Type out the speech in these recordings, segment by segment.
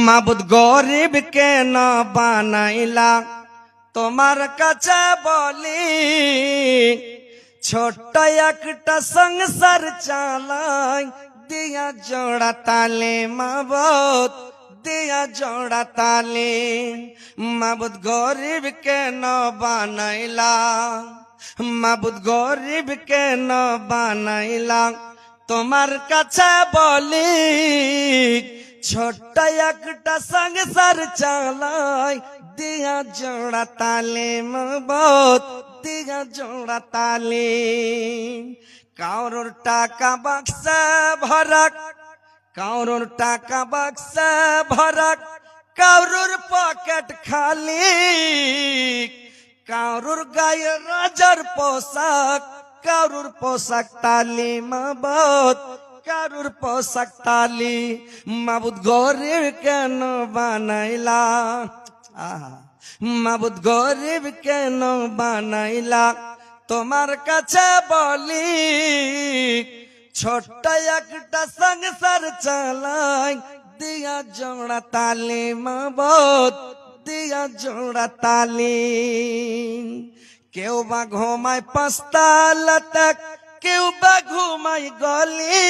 মাবুদ গরিব কেন বানাইলা তোমার কাছে বলি ছোট্ট একটা সংসার চালাই দিয়া জোড়া তালে মাবুদ দিয়া জোড়া তালে মাবুদ গরিব কেন বানাইলা মাবুদ গরিব কেন বানাইলা তোমার কাছে বলি ছোট্ট একটা সংসার চালাই দিয়া জোড়া তালে মাবুদ দিয়া জোড়া তালে কারোর টাকা বাক্সে ভরাক কারোর টাকা বাক্সে ভরাক কারোর পকেট খালি কারোর গায়ে রাজার পোশাক কারোর পোশাক তালি মাবুদ কারোর পোশাক তালি মাবুদ গরিব কেন বানাইলা মাবুদ গরিব কেন বানাইলা তোমার কাছে বলি ছোট্ট একটা সংসার চালাই দিয়া জোড়া তালি মাবুদ দিয়া জোড়া তালি কেউ বা ঘুমায় পাঁচতালা তক কেউ বা ঘুমায় গলি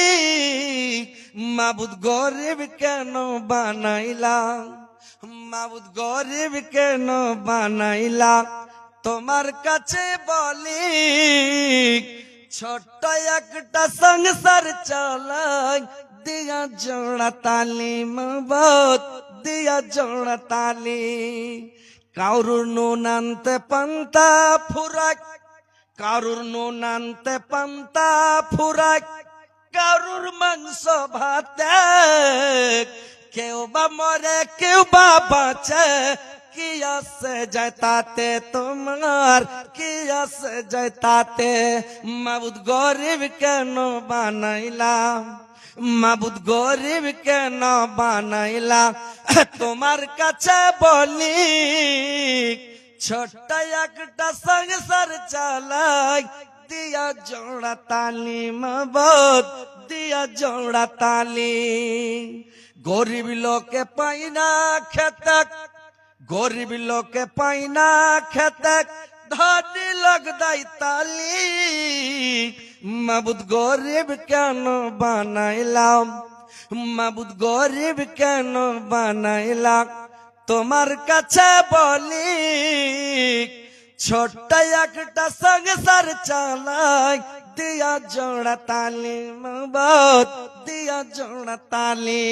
মাবুদ গরিব কেন বানাইলা মাবুদ গরিব কেন বানাইলা তোমার কাছে বলি ছোট্ট একটা সংসার চালাই দিয়া জোড়া তালি মাবুদ দিয়া জোড়া তালি কারুর নুন আনতে পান্তা ফুরাক কারুর নুন আনতে পান্তা ফুরাক কারুর মাংস ভাতে কেউ বা মরে কেউ বা বাঁচে কি আসে যায় তাতে তোমার কি আসে যায় তাতে মাবুদ গরিব কেন বানাইলাম মাবুদ গরিব কেন বানাইলা তোমার কাছে বলি ছোট্ট একটা সংসার চালাই দিয়া জোড়া তালি মাবুদ দিয়া জোড়া তালি গরিব লোকে পাই না খেতে গরিব লোকে পাই না খেতে ধনী লগদাই তালি মাবুদ গরিব কেন বানাইলাম মাবুদ গরিব কেন বানাইলাম তোমার কাছে বলি ছোট্ট একটা সংসার চালাই দিয়া জোড়া তালি মাবুদ দিয়া জোড়া তালি।